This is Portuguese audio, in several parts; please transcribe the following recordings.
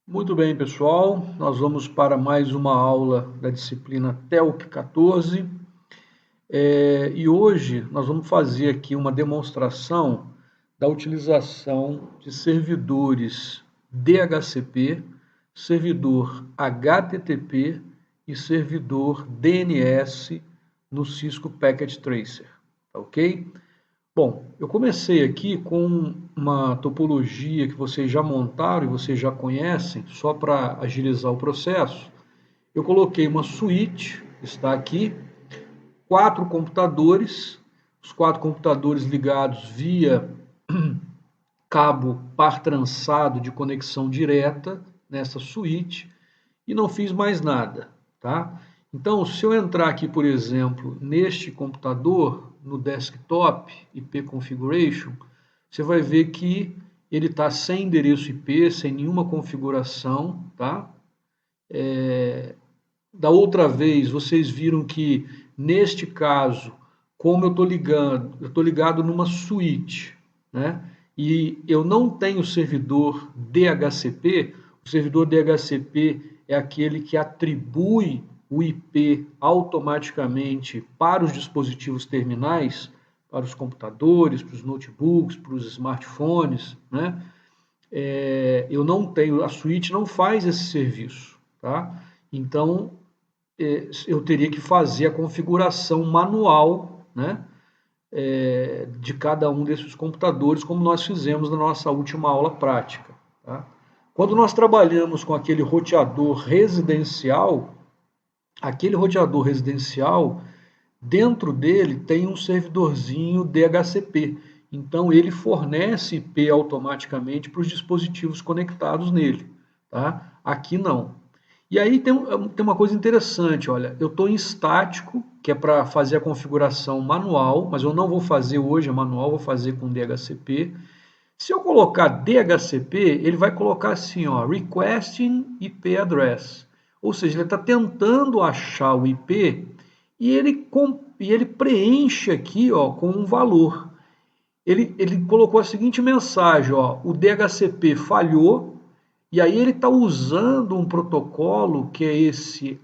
Muito bem, pessoal. Nós vamos para mais uma aula da disciplina TELC 14. E hoje nós vamos fazer aqui uma demonstração da utilização de servidores DHCP, servidor HTTP e servidor DNS no Cisco Packet Tracer, tá ok? Bom, eu comecei aqui com uma topologia que vocês já montaram e vocês já conhecem, só para agilizar o processo. Eu coloquei uma suíte, está aqui, 4 computadores, os 4 computadores ligados via cabo par trançado de conexão direta nessa suíte e não fiz mais nada, tá? Então, se eu entrar aqui, por exemplo, neste computador, no desktop IP configuration, você vai ver que ele está sem endereço IP, sem nenhuma configuração, tá? Da outra vez, vocês viram que, neste caso, como eu estou ligado numa suíte, né? E eu não tenho servidor DHCP, o servidor DHCP é aquele que atribui o IP automaticamente para os dispositivos terminais, para os computadores, para os notebooks, para os smartphones, né? Eu não tenho, a suíte não faz esse serviço, tá? Então, eu teria que fazer a configuração manual, né, de cada um desses computadores, como nós fizemos na nossa última aula prática. Tá? Quando nós trabalhamos com aquele roteador residencial, dentro dele tem um servidorzinho DHCP. Então, ele fornece IP automaticamente para os dispositivos conectados nele. Tá? Aqui não. E aí tem uma coisa interessante, olha, eu estou em estático, que é para fazer a configuração manual, mas eu não vou fazer hoje a manual, vou fazer com DHCP. Se eu colocar DHCP, ele vai colocar assim, ó, requesting IP address. Ou seja, ele está tentando achar o IP e ele preenche aqui, ó, com um valor. Ele colocou a seguinte mensagem, ó, o DHCP falhou, e aí ele está usando um protocolo que é esse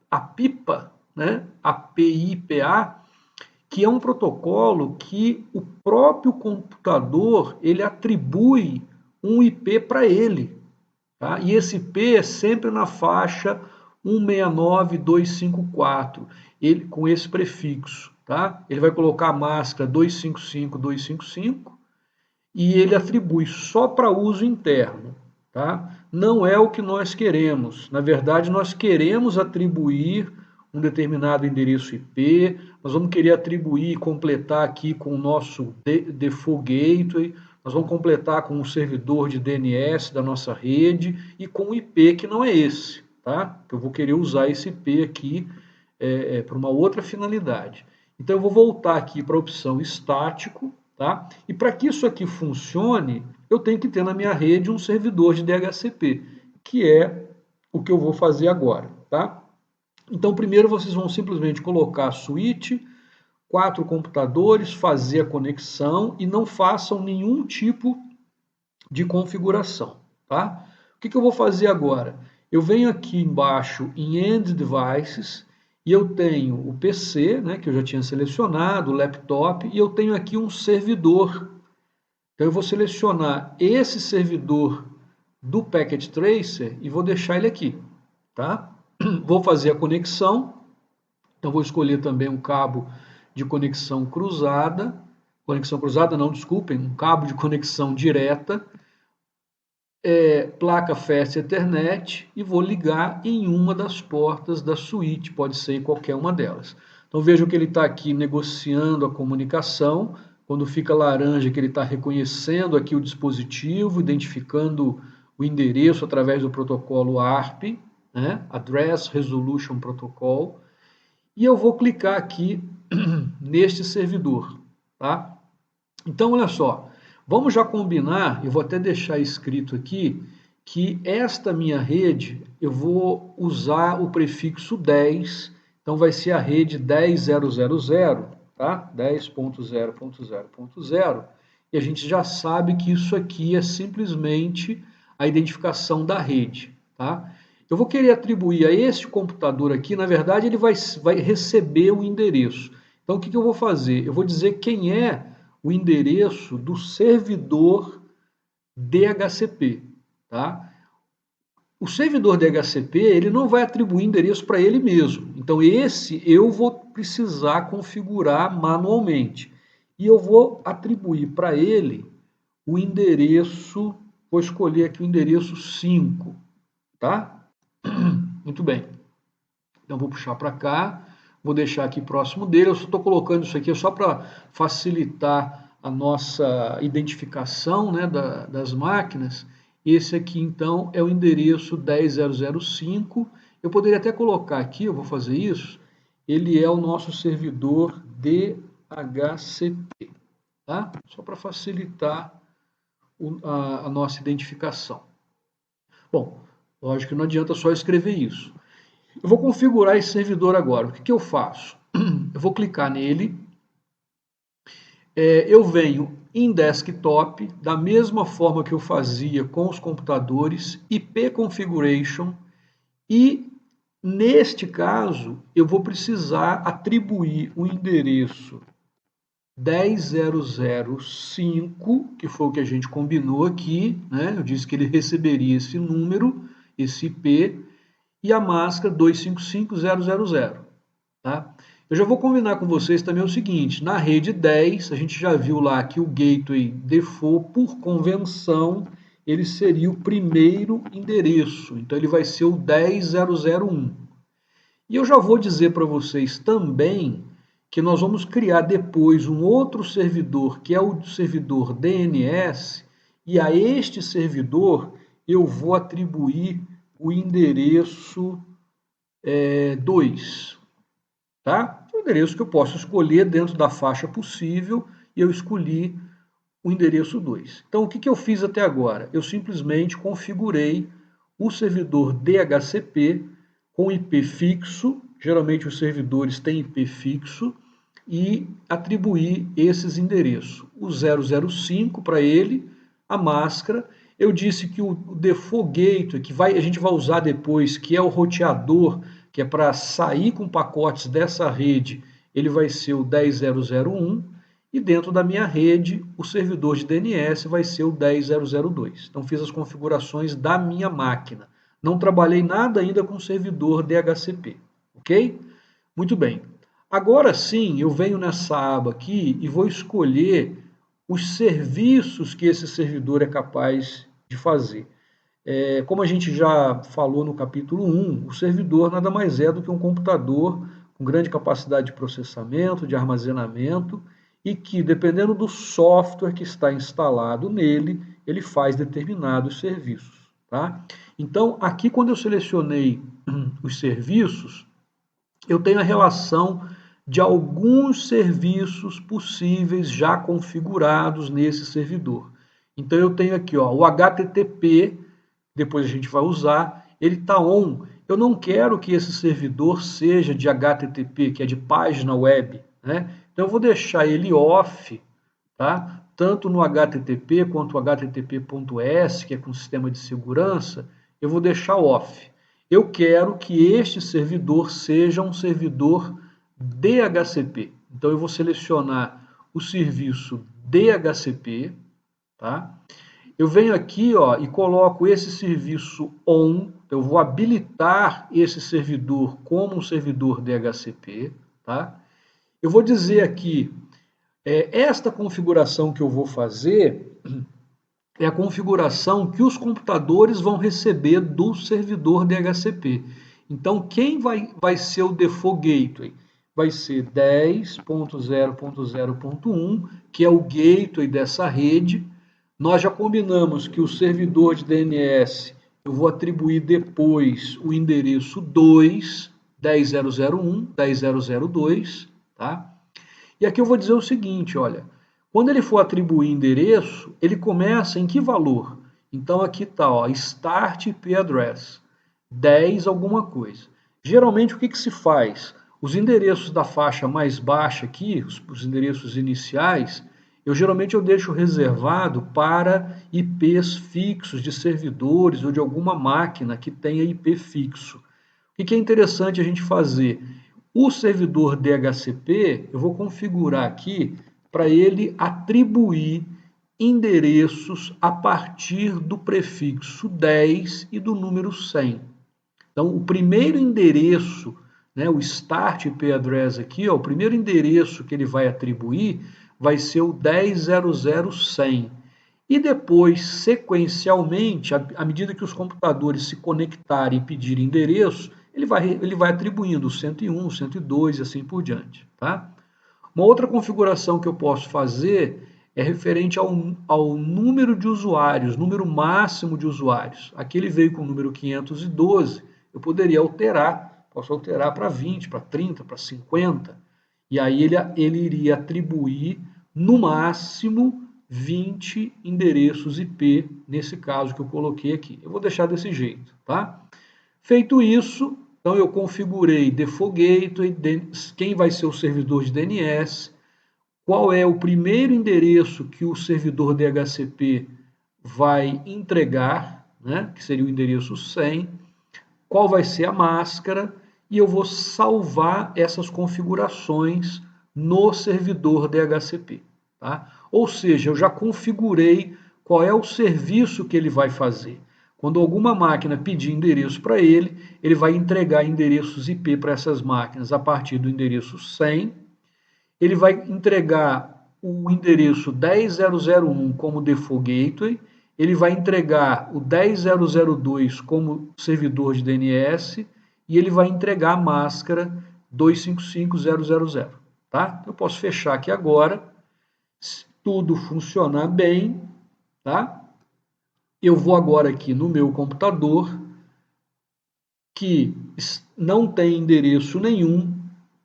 APIPA, né? APIPA, que é um protocolo que o próprio computador ele atribui um IP para ele. Tá? E esse IP é sempre na faixa 169.254, ele, com esse prefixo. Tá? Ele vai colocar a máscara 255.255 e ele atribui só para uso interno. Tá? Não é o que nós queremos. Na verdade, nós queremos atribuir um determinado endereço IP, nós vamos querer atribuir e completar aqui com o nosso default gateway, nós vamos completar com o servidor de DNS da nossa rede e com o IP que não é esse, tá? Eu vou querer usar esse IP aqui para uma outra finalidade. Então eu vou voltar aqui para a opção estático, tá? E para que isso aqui funcione, eu tenho que ter na minha rede um servidor de DHCP, que é o que eu vou fazer agora, tá? Então, primeiro vocês vão simplesmente colocar a suíte, 4 computadores, fazer a conexão e não façam nenhum tipo de configuração, tá? O que eu vou fazer agora? Eu venho aqui embaixo em End Devices e eu tenho o PC, né, que eu já tinha selecionado, o laptop, e eu tenho aqui um servidor. Então eu vou selecionar esse servidor do Packet Tracer e vou deixar ele aqui, tá? Vou fazer a conexão, então vou escolher também um cabo de conexão cruzada não, desculpem, um cabo de conexão direta, placa Fast Ethernet e vou ligar em uma das portas da suíte, pode ser em qualquer uma delas. Então vejam que ele está aqui negociando a comunicação, quando fica laranja que ele está reconhecendo aqui o dispositivo, identificando o endereço através do protocolo ARP, né? Address Resolution Protocol, e eu vou clicar aqui neste servidor, tá? Então, olha só, vamos já combinar, eu vou até deixar escrito aqui, que esta minha rede, eu vou usar o prefixo 10, então vai ser a rede 10.0.0.0, tá? 10.0.0.0, e a gente já sabe que isso aqui é simplesmente a identificação da rede, tá? Eu vou querer atribuir a este computador aqui, na verdade, ele vai receber o endereço. Então, o que eu vou fazer? Eu vou dizer quem é o endereço do servidor DHCP, tá? O servidor DHCP, ele não vai atribuir endereço para ele mesmo. Então, esse eu vou precisar configurar manualmente. E eu vou atribuir para ele o endereço, vou escolher aqui o endereço 5, tá? Muito bem. Então, vou puxar para cá, vou deixar aqui próximo dele. Eu só estou colocando isso aqui só para facilitar a nossa identificação, né, das máquinas. Esse aqui, então, é o endereço 10005. Eu poderia até colocar aqui, eu vou fazer isso, ele é o nosso servidor DHCP, tá? Só para facilitar a nossa identificação. Bom, lógico que não adianta só escrever isso. Eu vou configurar esse servidor agora. O que eu faço? Eu vou clicar nele, eu venho em desktop, da mesma forma que eu fazia com os computadores, IP Configuration, e neste caso eu vou precisar atribuir o endereço 10005, que foi o que a gente combinou aqui, né? Eu disse que ele receberia esse número, esse IP, e a máscara 255000, tá? Eu já vou combinar com vocês também o seguinte, na rede 10, a gente já viu lá que o gateway default, por convenção, ele seria o primeiro endereço, então ele vai ser o 10001. E eu já vou dizer para vocês também que nós vamos criar depois um outro servidor, que é o servidor DNS, e a este servidor eu vou atribuir o endereço 2, tá? O endereço que eu posso escolher dentro da faixa possível, e eu escolhi o endereço 2. Então, o que eu fiz até agora? Eu simplesmente configurei o servidor DHCP com IP fixo, geralmente os servidores têm IP fixo, e atribuir esses endereços. O 005 para ele, a máscara. Eu disse que o default gateway, que a gente vai usar depois, que é o roteador, que é para sair com pacotes dessa rede, ele vai ser o 10001, e dentro da minha rede, o servidor de DNS vai ser o 10002. Então, fiz as configurações da minha máquina. Não trabalhei nada ainda com o servidor DHCP, ok? Muito bem. Agora sim, eu venho nessa aba aqui e vou escolher os serviços que esse servidor é capaz de fazer. Como a gente já falou no capítulo 1, o servidor nada mais é do que um computador com grande capacidade de processamento, de armazenamento, e que, dependendo do software que está instalado nele, ele faz determinados serviços, tá? Então, aqui quando eu selecionei os serviços, eu tenho a relação de alguns serviços possíveis já configurados nesse servidor. Então, eu tenho aqui ó, o HTTP, depois a gente vai usar, ele está on. Eu não quero que esse servidor seja de HTTP, que é de página web, né? Então, eu vou deixar ele off, tá? Tanto no HTTP quanto o HTTP.S, que é com sistema de segurança, eu vou deixar off. Eu quero que este servidor seja um servidor DHCP. Então, eu vou selecionar o serviço DHCP, tá? Eu venho aqui ó, e coloco esse serviço on, eu vou habilitar esse servidor como um servidor DHCP, tá? Eu vou dizer aqui, esta configuração que eu vou fazer é a configuração que os computadores vão receber do servidor DHCP. Então, quem vai ser o default gateway? Vai ser 10.0.0.1, que é o gateway dessa rede. Nós já combinamos que o servidor de DNS eu vou atribuir depois o endereço 2, 10.001, 10.002, tá? E aqui eu vou dizer o seguinte, olha, quando ele for atribuir endereço, ele começa em que valor? Então aqui está, ó, start IP address, 10 alguma coisa. Geralmente o que se faz? Os endereços da faixa mais baixa aqui, os endereços iniciais, geralmente eu deixo reservado para IPs fixos de servidores ou de alguma máquina que tenha IP fixo. O que é interessante a gente fazer? O servidor DHCP, eu vou configurar aqui para ele atribuir endereços a partir do prefixo 10 e do número 100. Então, o primeiro endereço, né, o Start IP Address aqui, ó, o primeiro endereço que ele vai atribuir vai ser o 10.00.100. E depois, sequencialmente, à medida que os computadores se conectarem e pedirem endereço, ele vai atribuindo o 101, 102 e assim por diante. Tá? Uma outra configuração que eu posso fazer é referente ao número de usuários, número máximo de usuários. Aqui ele veio com o número 512, eu poderia alterar, posso alterar para 20, para 30, para 50, e aí ele iria atribuir, no máximo, 20 endereços IP, nesse caso que eu coloquei aqui. Eu vou deixar desse jeito, tá? Feito isso, então eu configurei Default Gateway, quem vai ser o servidor de DNS, qual é o primeiro endereço que o servidor DHCP vai entregar, né, que seria o endereço 100, qual vai ser a máscara, e eu vou salvar essas configurações no servidor DHCP. Tá? Ou seja, eu já configurei qual é o serviço que ele vai fazer. Quando alguma máquina pedir endereço para ele, ele vai entregar endereços IP para essas máquinas a partir do endereço 100. Ele vai entregar o endereço 10.001 como default gateway, ele vai entregar o 10.002 como servidor de DNS e ele vai entregar a máscara 255.000. Tá? Eu posso fechar aqui agora. Se tudo funcionar bem, tá? Eu vou agora aqui no meu computador, que não tem endereço nenhum,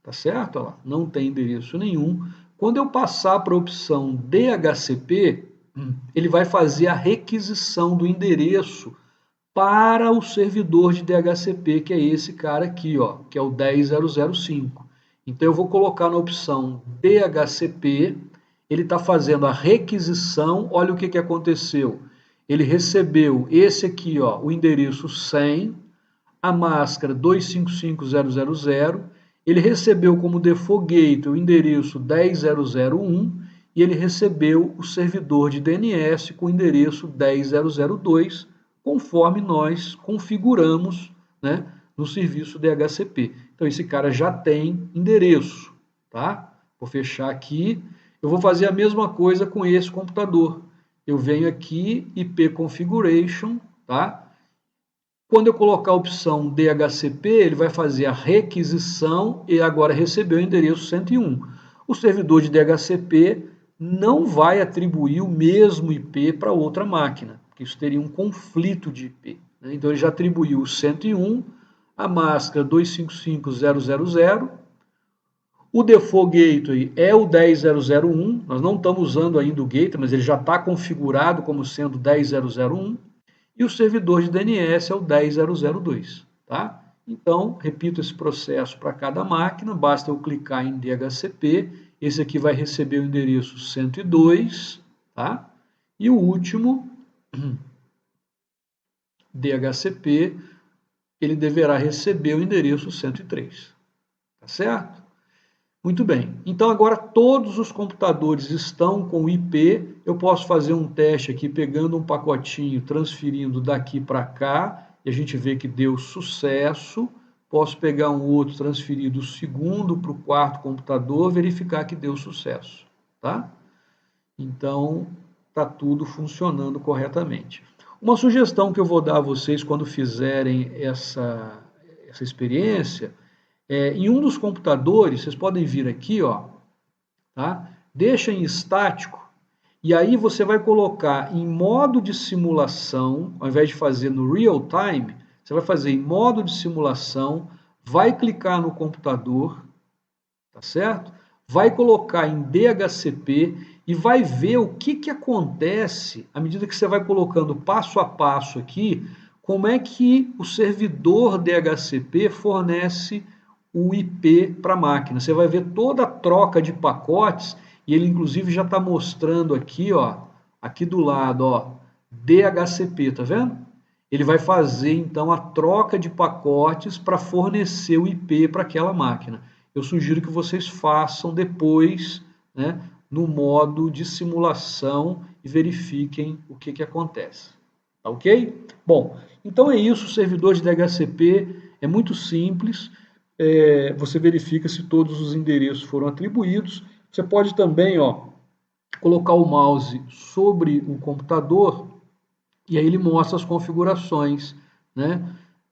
tá certo? Olha lá, não tem endereço nenhum. Quando eu passar para a opção DHCP, ele vai fazer a requisição do endereço para o servidor de DHCP, que é esse cara aqui, ó, que é o 10.005. Então eu vou colocar na opção DHCP, ele está fazendo a requisição, olha o que aconteceu. Ele recebeu esse aqui, ó, o endereço 100, a máscara 255.000, ele recebeu como default gateway o endereço 10.001 e ele recebeu o servidor de DNS com o endereço 10.002, conforme nós configuramos, né, no serviço DHCP. Então esse cara já tem endereço, tá? Vou fechar aqui. Eu vou fazer a mesma coisa com esse computador. Eu venho aqui, IP Configuration, tá? Quando eu colocar a opção DHCP, ele vai fazer a requisição e agora recebeu o endereço 101. O servidor de DHCP não vai atribuir o mesmo IP para outra máquina, porque isso teria um conflito de IP. Né? Então ele já atribuiu o 101, a máscara 255.000, o default gateway é o 10.001, nós não estamos usando ainda o gateway, mas ele já está configurado como sendo 10.001, e o servidor de DNS é o 10.002. Tá? Então, repito esse processo para cada máquina, basta eu clicar em DHCP, esse aqui vai receber o endereço 102, tá? E o último, DHCP, ele deverá receber o endereço 103. Tá certo? Muito bem. Então, agora todos os computadores estão com IP. Eu posso fazer um teste aqui, pegando um pacotinho, transferindo daqui para cá, e a gente vê que deu sucesso. Posso pegar um outro, transferir do segundo para o quarto computador, verificar que deu sucesso. Tá? Então, está tudo funcionando corretamente. Uma sugestão que eu vou dar a vocês quando fizerem essa experiência, em um dos computadores, vocês podem vir aqui, ó, tá? Deixa em estático, e aí você vai colocar em modo de simulação, ao invés de fazer no real time, você vai fazer em modo de simulação, vai clicar no computador, tá certo? Vai colocar em DHCP e vai ver o que acontece à medida que você vai colocando passo a passo aqui, como é que o servidor DHCP fornece o IP para a máquina. Você vai ver toda a troca de pacotes e ele inclusive já está mostrando aqui, ó, aqui do lado, ó, DHCP, tá vendo? Ele vai fazer então a troca de pacotes para fornecer o IP para aquela máquina. Eu sugiro que vocês façam depois, né, no modo de simulação e verifiquem o que acontece. Tá ok? Bom, então é isso, o servidor de DHCP é muito simples, você verifica se todos os endereços foram atribuídos. Você pode também, ó, colocar o mouse sobre o computador e aí ele mostra as configurações, né?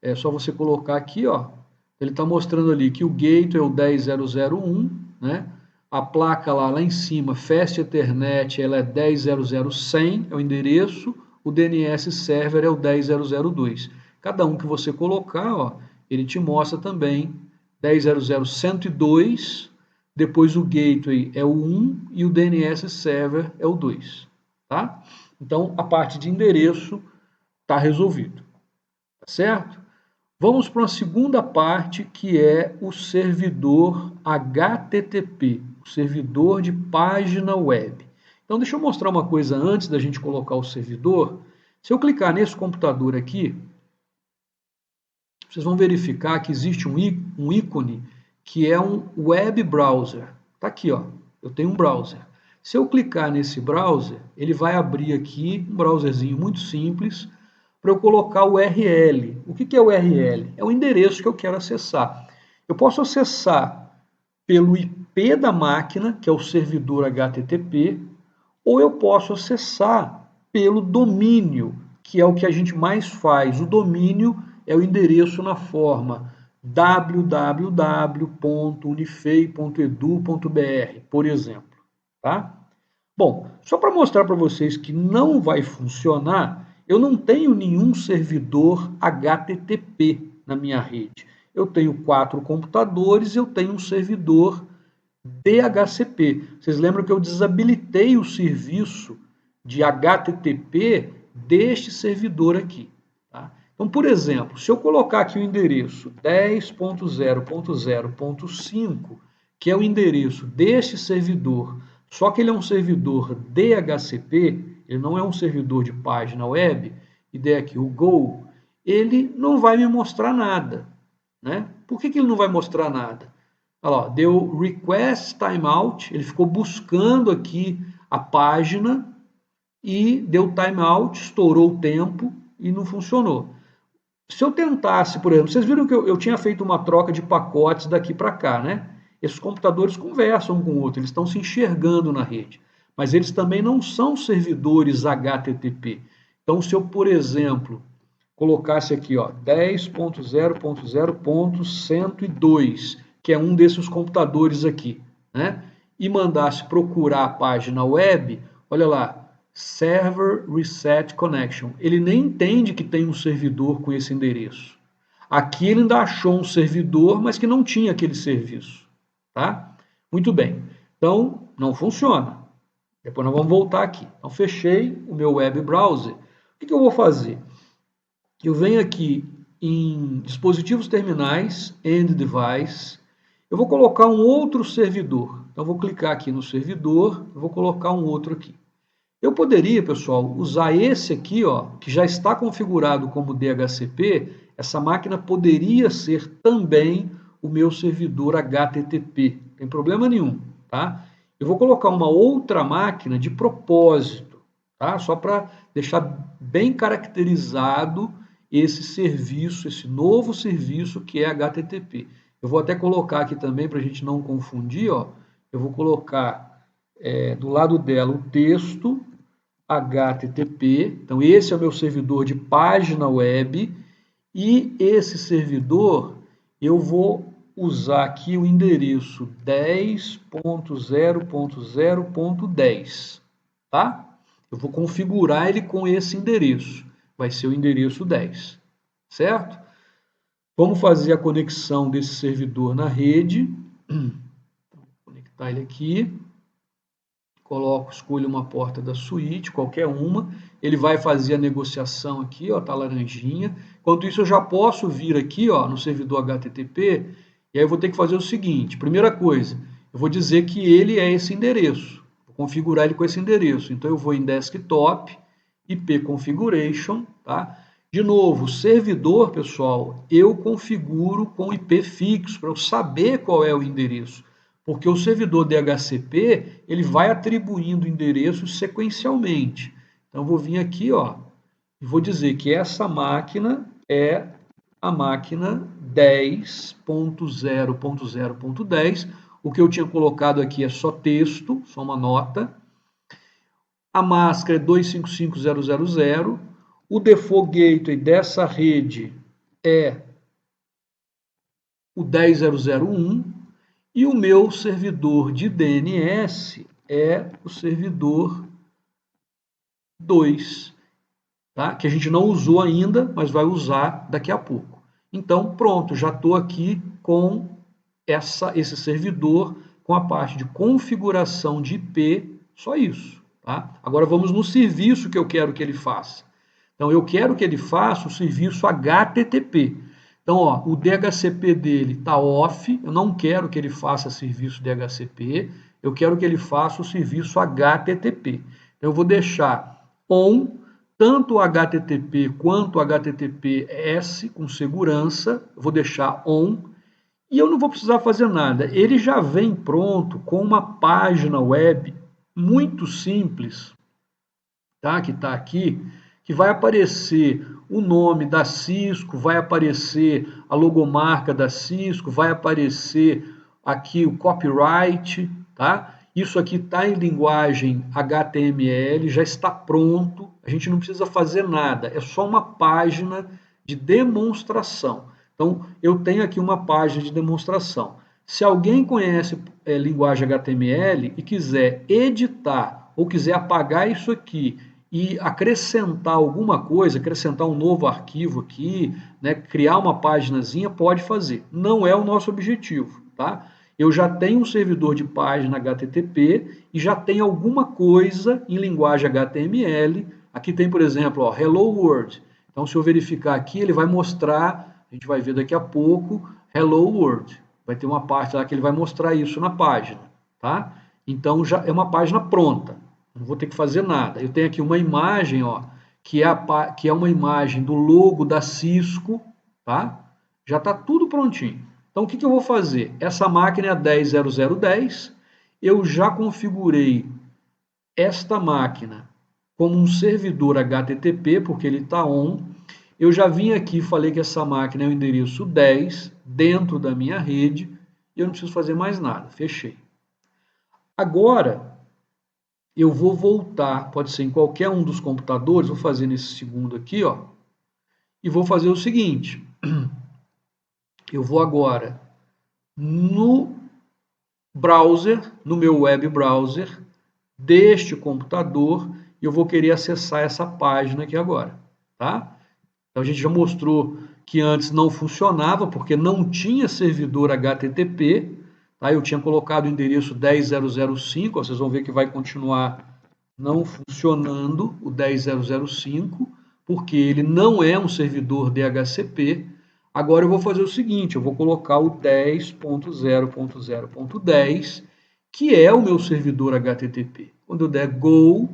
É só você colocar aqui, ó, ele está mostrando ali que o gateway é o 10.0.0.1, né? A placa lá em cima, Fast Ethernet, ela é 10.0.0.100, é o endereço, o DNS Server é o 10.0.0.2. Cada um que você colocar, ó, ele te mostra também 10.0.0.102, depois o gateway é o 1 e o DNS Server é o 2, tá? Então, a parte de endereço está resolvido, tá certo? Vamos para a segunda parte, que é o servidor HTTP, o servidor de página web. Então, deixa eu mostrar uma coisa antes da gente colocar o servidor. Se eu clicar nesse computador aqui, vocês vão verificar que existe um ícone que é um web browser. Está aqui, ó. Eu tenho um browser. Se eu clicar nesse browser, ele vai abrir aqui um browserzinho muito simples para eu colocar o URL. O que é o URL? É o endereço que eu quero acessar. Eu posso acessar pelo IP da máquina, que é o servidor HTTP, ou eu posso acessar pelo domínio, que é o que a gente mais faz. O domínio é o endereço na forma www.unifei.edu.br, por exemplo. Tá? Bom, só para mostrar para vocês que não vai funcionar, eu não tenho nenhum servidor HTTP na minha rede. Eu tenho 4 computadores, eu tenho um servidor DHCP. Vocês lembram que eu desabilitei o serviço de HTTP deste servidor aqui. Tá? Então, por exemplo, se eu colocar aqui o endereço 10.0.0.5, que é o endereço deste servidor, só que ele é um servidor DHCP, ele não é um servidor de página web, e der aqui o Go, ele não vai me mostrar nada. Né? Por que ele não vai mostrar nada? Olha lá, deu request timeout, ele ficou buscando aqui a página e deu timeout, estourou o tempo e não funcionou. Se eu tentasse, por exemplo, vocês viram que eu tinha feito uma troca de pacotes daqui para cá, né? Esses computadores conversam um com o outro, eles estão se enxergando na rede, mas eles também não são servidores HTTP. Então, se eu, por exemplo, colocasse aqui, ó, 10.0.0.102, que é um desses computadores aqui, né? E mandasse procurar a página web, olha lá, Server Reset Connection. Ele nem entende que tem um servidor com esse endereço. Aqui ele ainda achou um servidor, mas que não tinha aquele serviço. Tá? Muito bem. Então, não funciona. Depois nós vamos voltar aqui. Então, fechei o meu web browser. O que eu vou fazer? Eu venho aqui em dispositivos terminais, End Device. Eu vou colocar um outro servidor. Então, eu vou clicar aqui no servidor, eu vou colocar um outro aqui. Eu poderia, pessoal, usar esse aqui, ó, que já está configurado como DHCP. Essa máquina poderia ser também o meu servidor HTTP. Não tem problema nenhum, tá? Eu vou colocar uma outra máquina de propósito, tá? Só para deixar bem caracterizado esse serviço, esse novo serviço que é HTTP. Eu vou até colocar aqui também para a gente não confundir, ó. Eu vou colocar do lado dela o texto HTTP. Então, esse é o meu servidor de página web. E esse servidor, eu vou usar aqui o endereço 10.0.0.10. Tá? Eu vou configurar ele com esse endereço. Vai ser o endereço 10. Certo? Vamos fazer a conexão desse servidor na rede. Vou conectar ele aqui. Coloco, escolho uma porta da suíte, qualquer uma. Ele vai fazer a negociação aqui, ó, tá laranjinha. Enquanto isso, eu já posso vir aqui, ó, no servidor HTTP, e aí eu vou ter que fazer o seguinte. Primeira coisa, eu vou dizer que ele é esse endereço, configurar ele com esse endereço. Então eu vou em desktop, IP configuration, tá? De novo, servidor, pessoal, eu configuro com IP fixo para eu saber qual é o endereço, porque o servidor DHCP ele vai atribuindo endereços sequencialmente. Então eu vou vir aqui, ó, e vou dizer que essa máquina é a máquina 10.0.0.10. O que eu tinha colocado aqui é só texto, só uma nota. A máscara é 255.0.0.0. O default gateway dessa rede é o 10.0.0.1. E o meu servidor de DNS é o servidor 2, tá? Que a gente não usou ainda, mas vai usar daqui a pouco. Então, pronto, já estou aqui com esse servidor, com a parte de configuração de IP, só isso. Tá? Agora vamos no serviço que eu quero que ele faça. Então, eu quero que ele faça o serviço HTTP. Então, ó, o DHCP dele está off, eu não quero que ele faça serviço DHCP, eu quero que ele faça o serviço HTTP. Então, eu vou deixar on tanto o HTTP quanto o HTTPS com segurança, eu vou deixar on, e eu não vou precisar fazer nada. Ele já vem pronto com uma página web muito simples, tá? Que está aqui, que vai aparecer o nome da Cisco, vai aparecer a logomarca da Cisco, vai aparecer aqui o copyright, tá? Isso aqui está em linguagem HTML, já está pronto, a gente não precisa fazer nada, é só uma página de demonstração. Então, eu tenho aqui uma página de demonstração. Se alguém conhece linguagem HTML e quiser editar ou quiser apagar isso aqui e acrescentar alguma coisa, acrescentar um novo arquivo aqui, né, criar uma paginazinha, pode fazer. Não é o nosso objetivo, tá? Eu já tenho um servidor de página HTTP e já tem alguma coisa em linguagem HTML. Aqui tem, por exemplo, ó, Hello World. Então, se eu verificar aqui, ele vai mostrar, a gente vai ver daqui a pouco, Hello World. Vai ter uma parte lá que ele vai mostrar isso na página, tá? Então, já é uma página pronta. Não vou ter que fazer nada. Eu tenho aqui uma imagem, ó, que é uma imagem do logo da Cisco, tá? Já está tudo prontinho. Então, o que eu vou fazer? Essa máquina é a 10.0.0.10. Eu já configurei esta máquina como um servidor HTTP, porque ele está on. Eu já vim aqui e falei que essa máquina é o endereço 10 dentro da minha rede e eu não preciso fazer mais nada. Fechei. Agora, eu vou voltar, pode ser em qualquer um dos computadores, vou fazer nesse segundo aqui, ó, e vou fazer o seguinte. Eu vou agora no browser, no meu web browser deste computador, e eu vou querer acessar essa página aqui agora, tá? Então a gente já mostrou que antes não funcionava, porque não tinha servidor HTTP, tá? Eu tinha colocado o endereço 10.0.0.5, vocês vão ver que vai continuar não funcionando o 10.0.0.5, porque ele não é um servidor DHCP. Agora eu vou fazer o seguinte, eu vou colocar o 10.0.0.10, que é o meu servidor HTTP. Quando eu der Go,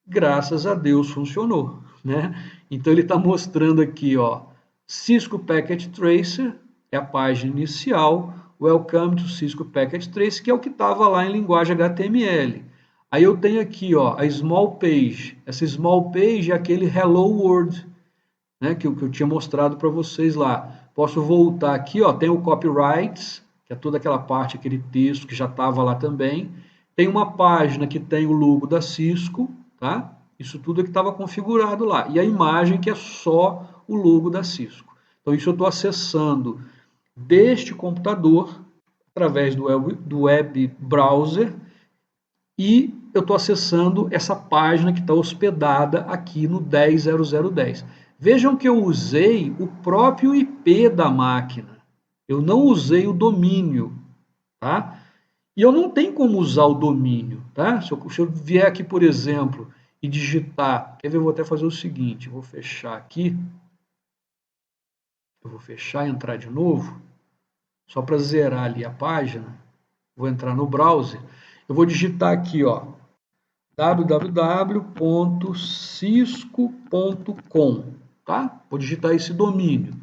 graças a Deus funcionou, né? Então ele está mostrando aqui, ó, Cisco Packet Tracer, é a página inicial, Welcome to Cisco Packet Tracer, que é o que estava lá em linguagem HTML. Aí eu tenho aqui, ó, a Small Page. Essa Small Page é aquele Hello World, né, que eu tinha mostrado para vocês lá. Posso voltar aqui, ó, tem o Copyrights, que é toda aquela parte, aquele texto que já estava lá também. Tem uma página que tem o logo da Cisco, tá? Isso tudo é que estava configurado lá. E a imagem que é só o logo da Cisco. Então isso eu estou acessando deste computador, através do web browser, e eu estou acessando essa página que está hospedada aqui no 10.0.0.10. Vejam que eu usei o próprio IP da máquina. Eu não usei o domínio, tá? E eu não tenho como usar o domínio, tá? Se eu vier aqui, por exemplo, e digitar, quer ver, eu vou até fazer o seguinte, eu vou fechar aqui, eu vou fechar e entrar de novo, só para zerar ali a página, vou entrar no browser, eu vou digitar aqui, ó, www.cisco.com, tá? Vou digitar esse domínio.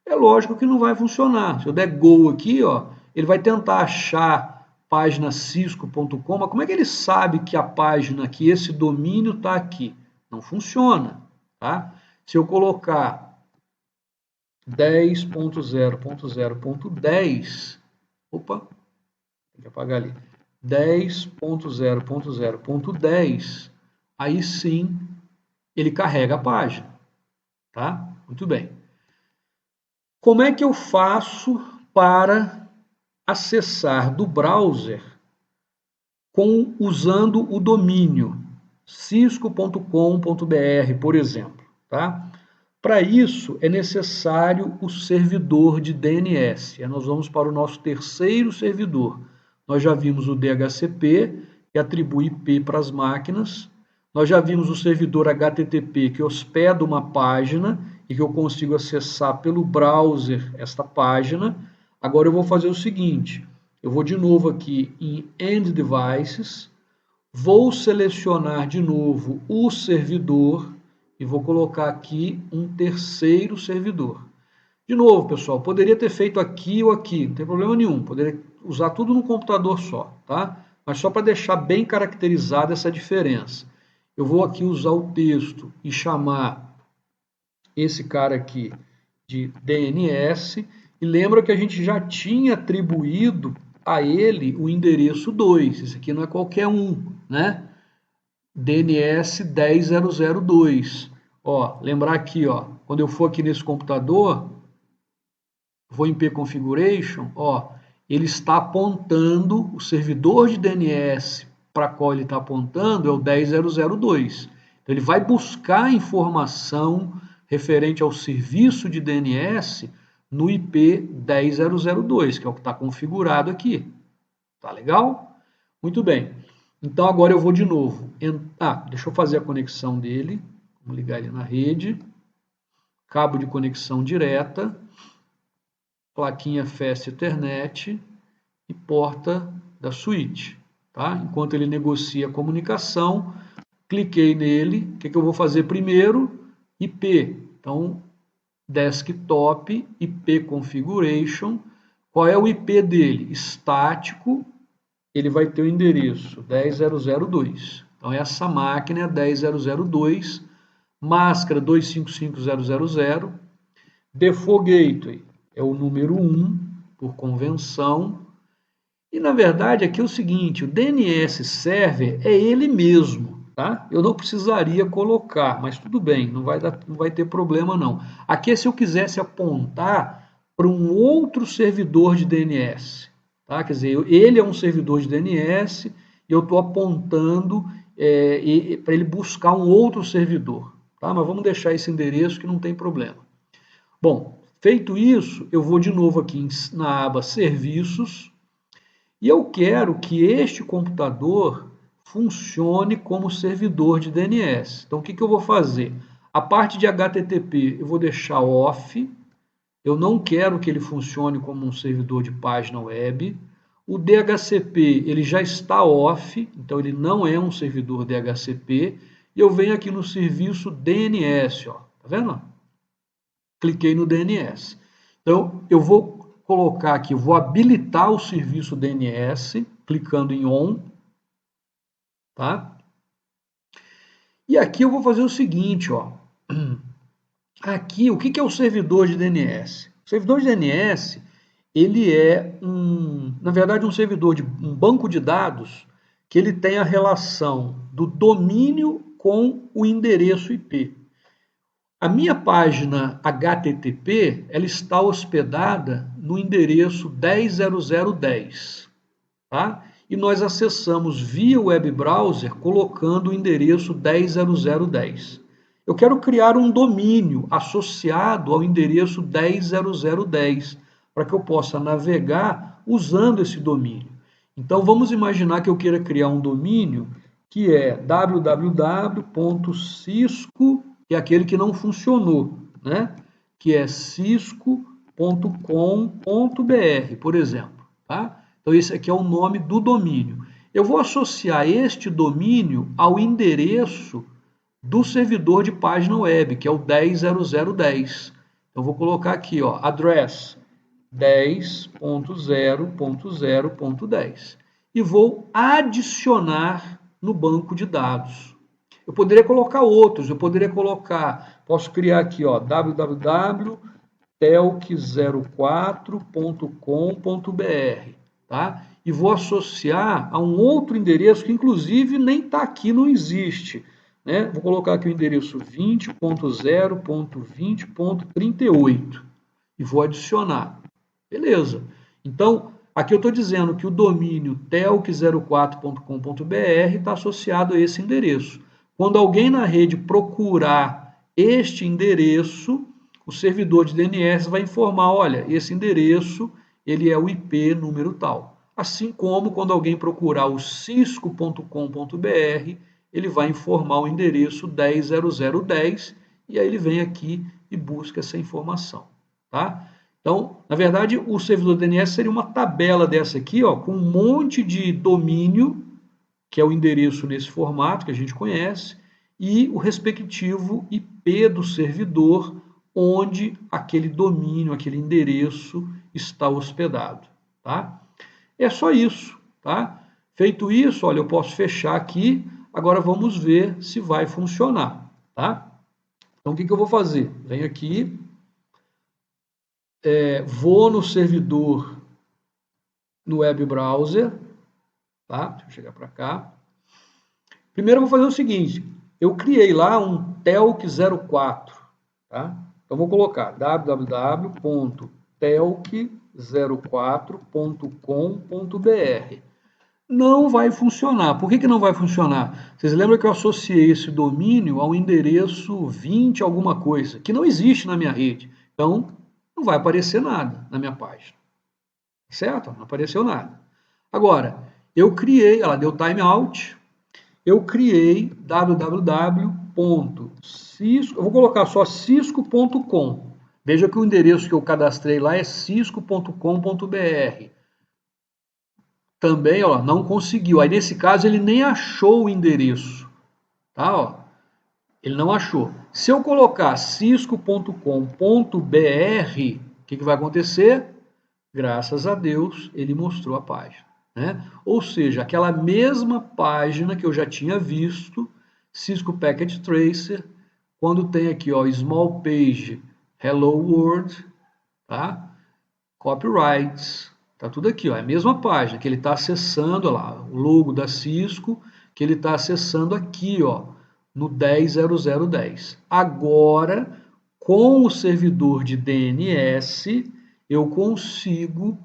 É lógico que não vai funcionar. Se eu der go aqui, ó, ele vai tentar achar página cisco.com, mas como é que ele sabe que a página, que esse domínio está aqui? Não funciona, tá? Se eu colocar 10.0.0.10, opa, tem que apagar ali, 10.0.0.10, aí sim ele carrega a página, tá? Muito bem. Como é que eu faço para acessar do browser usando o domínio cisco.com.br, por exemplo, tá? Para isso é necessário o servidor de DNS. E nós vamos para o nosso terceiro servidor. Nós já vimos o DHCP, que atribui IP para as máquinas. Nós já vimos o servidor HTTP, que hospeda uma página e que eu consigo acessar pelo browser esta página. Agora eu vou fazer o seguinte, eu vou de novo aqui em End Devices, vou selecionar de novo o servidor e vou colocar aqui um terceiro servidor. De novo, pessoal, poderia ter feito aqui ou aqui, não tem problema nenhum, poderia usar tudo no computador só, tá? Mas só para deixar bem caracterizada essa diferença. Eu vou aqui usar o texto e chamar esse cara aqui de DNS, e lembra que a gente já tinha atribuído a ele o endereço 2, esse aqui não é qualquer um, né? DNS 10.0.0.2. Ó, lembrar aqui, ó, quando eu for aqui nesse computador, vou em pconfiguration, ó, ele está apontando, o servidor de DNS para qual ele está apontando é o 10.0.0.2. Então ele vai buscar informação referente ao serviço de DNS no IP 10.0.0.2, que é o que está configurado aqui. Tá legal? Muito bem. Então agora eu vou de novo. Deixa eu fazer a conexão dele. Vamos ligar ele na rede. Cabo de conexão direta. Plaquinha Fast Ethernet e porta da suíte. Tá? Enquanto ele negocia a comunicação, cliquei nele. O que eu vou fazer primeiro? IP. Então, desktop, IP configuration. Qual é o IP dele? Estático. Ele vai ter o endereço 10.0.0.2. Então, essa máquina é 10.0.0.2, máscara 255.0.0.0, default gateway é o número 1, por convenção. E, na verdade, aqui é o seguinte, o DNS server é ele mesmo, tá? Eu não precisaria colocar, mas tudo bem, não vai ter problema não. Aqui é se eu quisesse apontar para um outro servidor de DNS. Tá? Quer dizer, ele é um servidor de DNS e eu estou apontando para ele buscar um outro servidor. Tá? Mas vamos deixar esse endereço que não tem problema. Bom, feito isso, eu vou de novo aqui na aba Serviços e eu quero que este computador funcione como servidor de DNS. Então, o que eu vou fazer? A parte de HTTP eu vou deixar off. Eu não quero que ele funcione como um servidor de página web. O DHCP ele já está off, então ele não é um servidor DHCP. E eu venho aqui no serviço DNS, ó, tá vendo? Cliquei no DNS. Então eu vou colocar aqui, eu vou habilitar o serviço DNS, clicando em on, tá? E aqui eu vou fazer o seguinte, ó. Aqui, o que é o servidor de DNS? O servidor de DNS, ele é na verdade, um banco de dados que ele tem a relação do domínio com o endereço IP. A minha página HTTP, ela está hospedada no endereço 10.0.0.10, tá? E nós acessamos via web browser colocando o endereço 10.0.0.10. Eu quero criar um domínio associado ao endereço 10.0.0.10 para que eu possa navegar usando esse domínio. Então vamos imaginar que eu queira criar um domínio que é www.cisco, que é aquele que não funcionou, né? Que é cisco.com.br, por exemplo, tá? Então esse aqui é o nome do domínio. eu vou associar este domínio ao endereço do servidor de página web, que é o 10.0.0.10. Então, vou colocar aqui, ó, address 10.0.0.10 e vou adicionar no banco de dados. Eu poderia colocar outros, posso criar aqui, ó, www.telk04.com.br, tá? E vou associar a um outro endereço que, inclusive, nem está aqui, não existe. Né? Vou colocar aqui o endereço 20.0.20.38 e vou adicionar. Beleza. Então, aqui eu estou dizendo que o domínio telk04.com.br está associado a esse endereço. Quando alguém na rede procurar este endereço, o servidor de DNS vai informar, olha, esse endereço ele é o IP número tal. Assim como quando alguém procurar o cisco.com.br, ele vai informar o endereço 10.0.0.10 e aí ele vem aqui e busca essa informação, tá? Então, na verdade, o servidor DNS seria uma tabela dessa aqui, ó, com um monte de domínio, que é o endereço nesse formato que a gente conhece, e o respectivo IP do servidor, onde aquele domínio, aquele endereço está hospedado, tá? É só isso, tá? Feito isso, olha, eu posso fechar aqui, agora vamos ver se vai funcionar, tá? Então, o que eu vou fazer? Venho aqui, vou no servidor no web browser, tá? Deixa eu chegar para cá. Primeiro eu vou fazer o seguinte, eu criei lá um telk04, tá? Então vou colocar www.telk04.com.br. Não vai funcionar. Por que não vai funcionar? Vocês lembram que eu associei esse domínio ao endereço 20 alguma coisa, que não existe na minha rede. Então, não vai aparecer nada na minha página. Certo? Não apareceu nada. Agora, eu criei, ela deu timeout, eu criei www.cisco, eu vou colocar só cisco.com. Veja que o endereço que eu cadastrei lá é cisco.com.br. Também, ó, não conseguiu. Aí, nesse caso, ele nem achou o endereço. Tá? Ó, ele não achou. Se eu colocar cisco.com.br, o que vai acontecer? Graças a Deus, ele mostrou a página. Né? Ou seja, aquela mesma página que eu já tinha visto, Cisco Packet Tracer, quando tem aqui, ó, Small Page Hello World, tá? Copyrights, tá tudo aqui, ó, é a mesma página que ele está acessando, ó lá, o logo da Cisco, que ele está acessando aqui, ó, no 10.0.0.10. Agora, com o servidor de DNS, eu consigo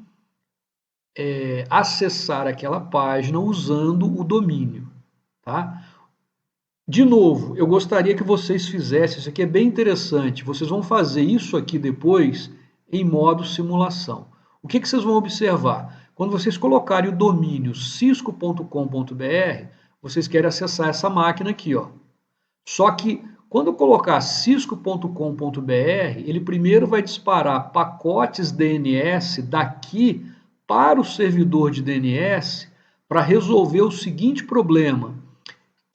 acessar aquela página usando o domínio, tá? De novo, eu gostaria que vocês fizessem, isso aqui é bem interessante, vocês vão fazer isso aqui depois em modo simulação. O que vocês vão observar? Quando vocês colocarem o domínio cisco.com.br, vocês querem acessar essa máquina aqui, ó. Só que quando eu colocar cisco.com.br, ele primeiro vai disparar pacotes DNS daqui para o servidor de DNS para resolver o seguinte problema.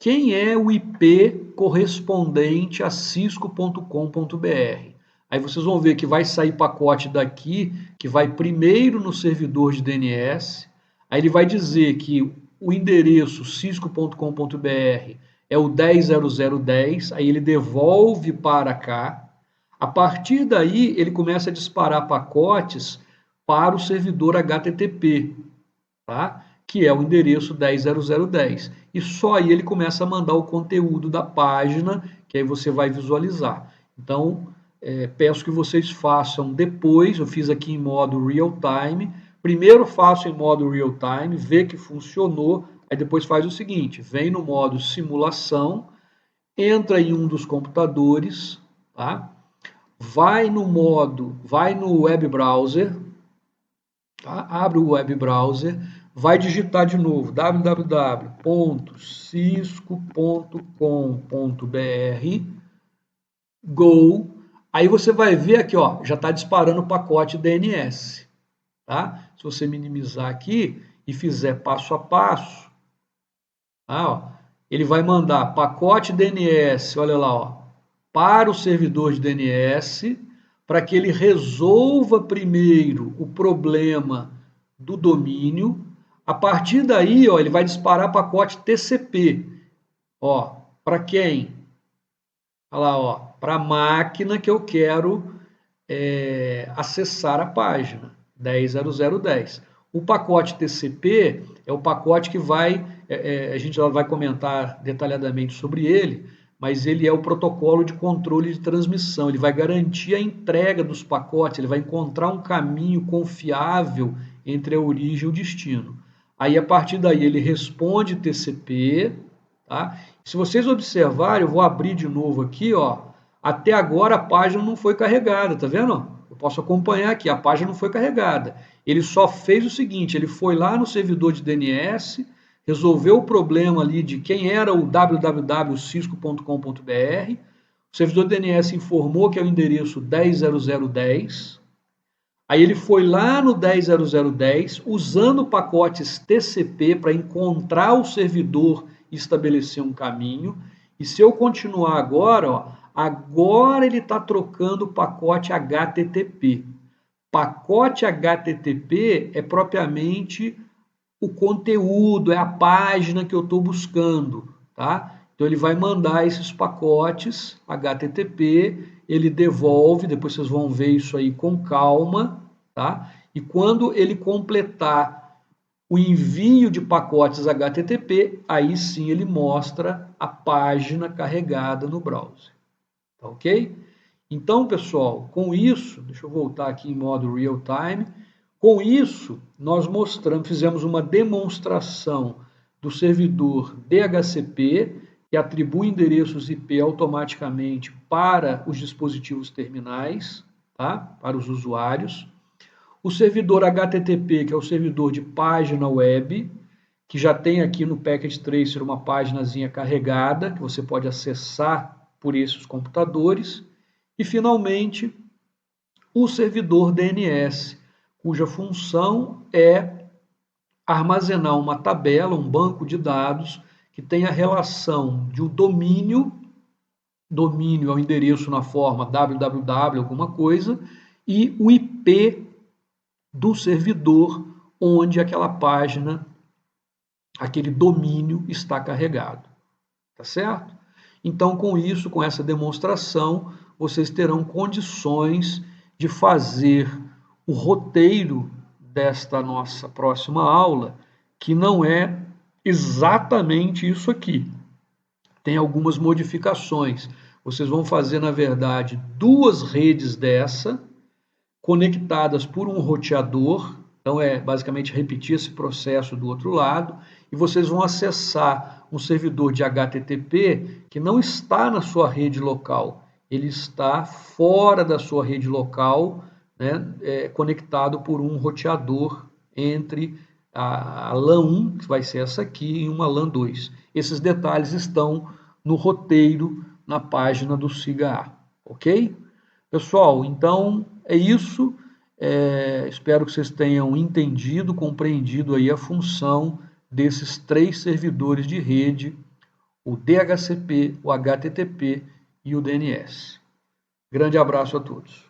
Quem é o IP correspondente a cisco.com.br? Aí vocês vão ver que vai sair pacote daqui, que vai primeiro no servidor de DNS, aí ele vai dizer que o endereço cisco.com.br é o 10.0.0.10, aí ele devolve para cá. A partir daí, ele começa a disparar pacotes para o servidor HTTP, tá? Que é o endereço 10.0.0.10. E só aí ele começa a mandar o conteúdo da página, que aí você vai visualizar. Então, peço que vocês façam depois, eu fiz aqui em modo real time, primeiro faço em modo real time, vê que funcionou, aí depois faz o seguinte, vem no modo simulação, entra em um dos computadores, tá? Vai no web browser, tá? Abre o web browser, vai digitar de novo www.cisco.com.br, go, aí você vai ver aqui, ó, já está disparando o pacote DNS, tá? Se você minimizar aqui e fizer passo a passo, Ó, ele vai mandar pacote DNS, olha lá, ó, para o servidor de DNS, para que ele resolva primeiro o problema do domínio. A partir daí, ó, ele vai disparar pacote TCP. Ó, para quem? Olha lá, ó, para a máquina que eu quero acessar a página 10.0.0.10. O pacote TCP é o pacote que vai, a gente já vai comentar detalhadamente sobre ele, mas ele é o protocolo de controle de transmissão, ele vai garantir a entrega dos pacotes, ele vai encontrar um caminho confiável entre a origem e o destino. Aí, a partir daí, ele responde TCP, tá? Se vocês observarem, eu vou abrir de novo aqui, ó, até agora a página não foi carregada, tá vendo? Eu posso acompanhar aqui, a página não foi carregada. Ele só fez o seguinte, ele foi lá no servidor de DNS, resolveu o problema ali de quem era o www.cisco.com.br, o servidor de DNS informou que é o endereço 10.0.0.10, aí ele foi lá no 10.0.0.10, usando pacotes TCP para encontrar o servidor e estabelecer um caminho, e se eu continuar agora, ó, agora ele está trocando o pacote HTTP. Pacote HTTP é propriamente o conteúdo, é a página que eu estou buscando, tá? Então ele vai mandar esses pacotes HTTP, ele devolve, depois vocês vão ver isso aí com calma, tá? E quando ele completar o envio de pacotes HTTP, aí sim ele mostra a página carregada no browser. Tá ok? Então, pessoal, com isso, deixa eu voltar aqui em modo real time. Com isso, nós fizemos uma demonstração do servidor DHCP, que atribui endereços IP automaticamente para os dispositivos terminais, tá? Para os usuários. O servidor HTTP, que é o servidor de página web, que já tem aqui no Packet Tracer uma paginazinha carregada, que você pode acessar por esses computadores. E, finalmente, o servidor DNS, cuja função é armazenar uma tabela, um banco de dados, que tem a relação de um domínio é o endereço na forma www alguma coisa, e o IP do servidor onde aquela página, aquele domínio está carregado. Tá certo? Então, com isso, com essa demonstração, vocês terão condições de fazer o roteiro desta nossa próxima aula, que não é exatamente isso aqui. Tem algumas modificações. Vocês vão fazer, na verdade, duas redes dessa, conectadas por um roteador, então é basicamente repetir esse processo do outro lado, e vocês vão acessar um servidor de HTTP que não está na sua rede local, ele está fora da sua rede local, né, conectado por um roteador entre a LAN 1, que vai ser essa aqui, e uma LAN 2. Esses detalhes estão no roteiro na página do SIGA-A, ok? Pessoal, então é isso. Espero que vocês tenham entendido, compreendido aí a função desses três servidores de rede, o DHCP, o HTTP e o DNS. Grande abraço a todos.